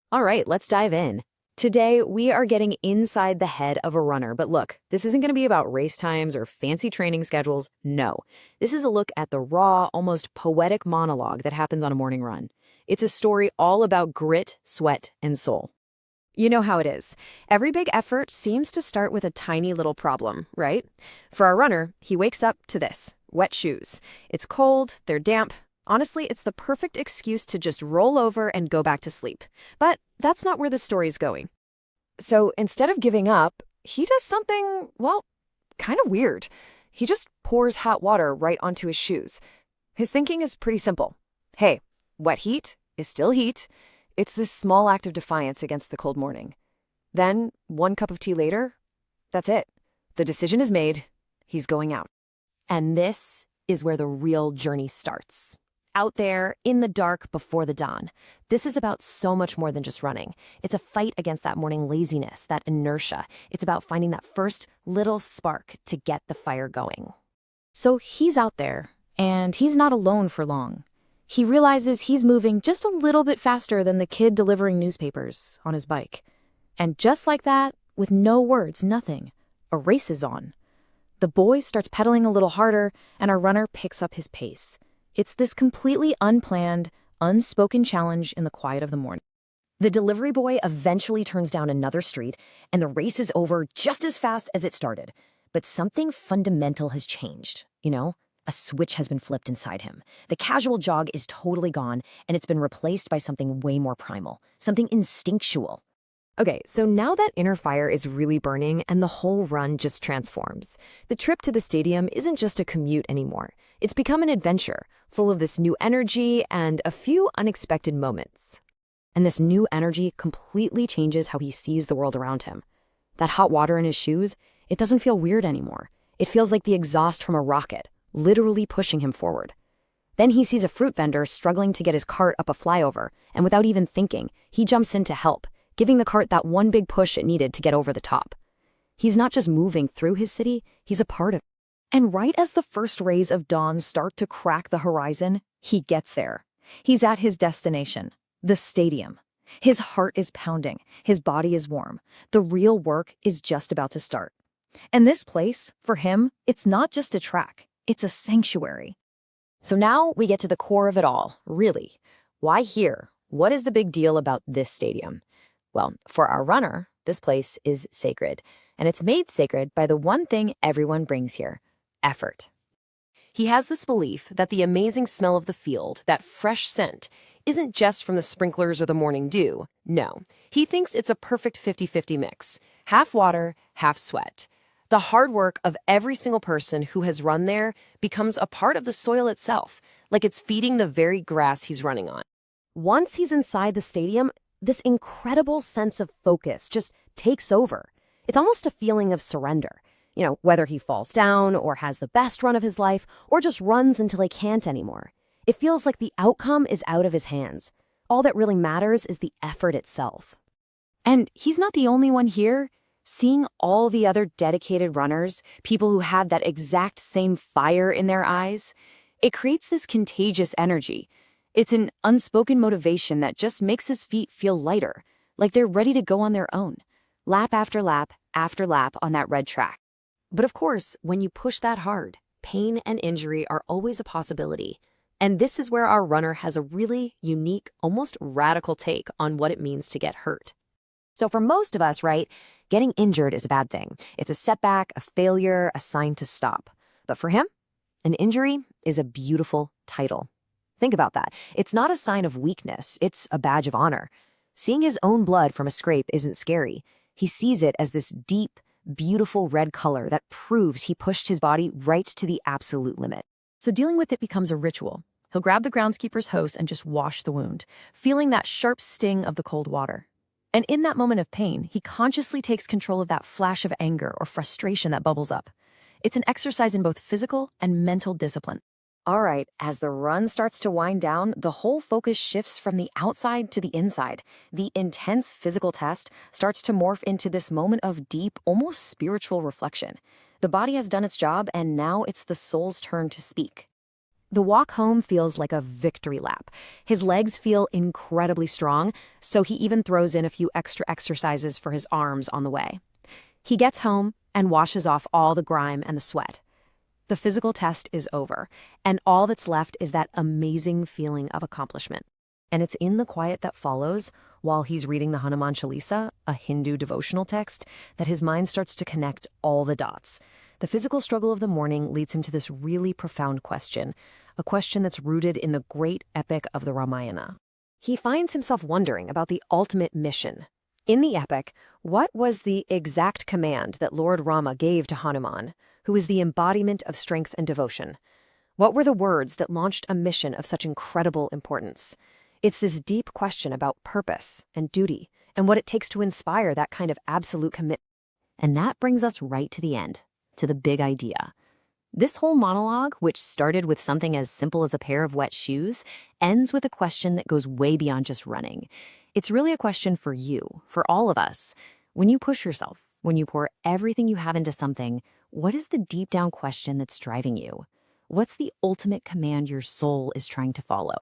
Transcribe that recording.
All right, let's dive in. Today, we are getting inside the head of a runner. But look, this isn't going to be about race times or fancy training schedules. No, this is a look at the raw, almost poetic monologue that happens on a morning run. It's a story all about grit, sweat, and soul. You know how it is. Every big effort seems to start with a tiny little problem, right? For our runner, he wakes up to this wet shoes. It's cold, they're damp. Honestly, it's the perfect excuse to just roll over and go back to sleep. But that's not where the story's going. So instead of giving up, he does something, well, kind of weird. He just pours hot water right onto his shoes. His thinking is pretty simple. Hey, wet heat is still heat. It's this small act of defiance against the cold morning. Then, 1 cup of tea later, that's it. The decision is made. He's going out. And this is where the real journey starts. Out there, in the dark, before the dawn. This is about so much more than just running. It's a fight against that morning laziness, that inertia. It's about finding that first little spark to get the fire going. So he's out there, and he's not alone for long. He realizes he's moving just a little bit faster than the kid delivering newspapers on his bike. And just like that, with no words, nothing, a race is on. The boy starts pedaling a little harder, and our runner picks up his pace. It's this completely unplanned, unspoken challenge in the quiet of the morning. The delivery boy eventually turns down another street, and the race is over just as fast as it started. But something fundamental has changed, A switch has been flipped inside him. The casual jog is totally gone, and it's been replaced by something way more primal, something instinctual. Okay, so now that inner fire is really burning and the whole run just transforms. The trip to the stadium isn't just a commute anymore. It's become an adventure, full of this new energy and a few unexpected moments. And this new energy completely changes how he sees the world around him. That hot water in his shoes, it doesn't feel weird anymore. It feels like the exhaust from a rocket, literally pushing him forward. Then he sees a fruit vendor struggling to get his cart up a flyover, and without even thinking, he jumps in to help, giving the cart that one big push it needed to get over the top. He's not just moving through his city, he's a part of it. And right as the first rays of dawn start to crack the horizon, he gets there. He's at his destination, the stadium. His heart is pounding, his body is warm. The real work is just about to start. And this place, for him, it's not just a track, it's a sanctuary. So now we get to the core of it all, really. Why here? What is the big deal about this stadium? Well, for our runner, this place is sacred, and it's made sacred by the one thing everyone brings here: effort. He has this belief that the amazing smell of the field, that fresh scent, isn't just from the sprinklers or the morning dew. No, he thinks it's a perfect 50-50 mix, half water, half sweat. The hard work of every single person who has run there becomes a part of the soil itself, like it's feeding the very grass he's running on. Once he's inside the stadium, this incredible sense of focus just takes over. It's almost a feeling of surrender. Whether he falls down or has the best run of his life or just runs until he can't anymore. It feels like the outcome is out of his hands. All that really matters is the effort itself. And he's not the only one here. Seeing all the other dedicated runners, people who have that exact same fire in their eyes, it creates this contagious energy. It's an unspoken motivation that just makes his feet feel lighter, like they're ready to go on their own, lap after lap after lap on that red track. But of course, when you push that hard, pain and injury are always a possibility. And this is where our runner has a really unique, almost radical take on what it means to get hurt. So for most of us, right, getting injured is a bad thing. It's a setback, a failure, a sign to stop. But for him, an injury is a beautiful title. Think about that. It's not a sign of weakness. It's a badge of honor. Seeing his own blood from a scrape isn't scary. He sees it as this deep, beautiful red color that proves he pushed his body right to the absolute limit. So dealing with it becomes a ritual. He'll grab the groundskeeper's hose and just wash the wound, feeling that sharp sting of the cold water. And in that moment of pain, he consciously takes control of that flash of anger or frustration that bubbles up. It's an exercise in both physical and mental discipline. All right, as the run starts to wind down, the whole focus shifts from the outside to the inside. The intense physical test starts to morph into this moment of deep, almost spiritual reflection. The body has done its job, and now it's the soul's turn to speak. The walk home feels like a victory lap. His legs feel incredibly strong, so he even throws in a few extra exercises for his arms on the way. He gets home and washes off all the grime and the sweat. The physical test is over, and all that's left is that amazing feeling of accomplishment. And it's in the quiet that follows, while he's reading the Hanuman Chalisa, a Hindu devotional text, that his mind starts to connect all the dots. The physical struggle of the morning leads him to this really profound question, a question that's rooted in the great epic of the Ramayana. He finds himself wondering about the ultimate mission. In the epic, what was the exact command that Lord Rama gave to Hanuman, who is the embodiment of strength and devotion? What were the words that launched a mission of such incredible importance? It's this deep question about purpose and duty and what it takes to inspire that kind of absolute commitment. And that brings us right to the end, to the big idea. This whole monologue, which started with something as simple as a pair of wet shoes, ends with a question that goes way beyond just running. It's really a question for you, for all of us. When you push yourself, when you pour everything you have into something, what is the deep down question that's driving you? What's the ultimate command your soul is trying to follow?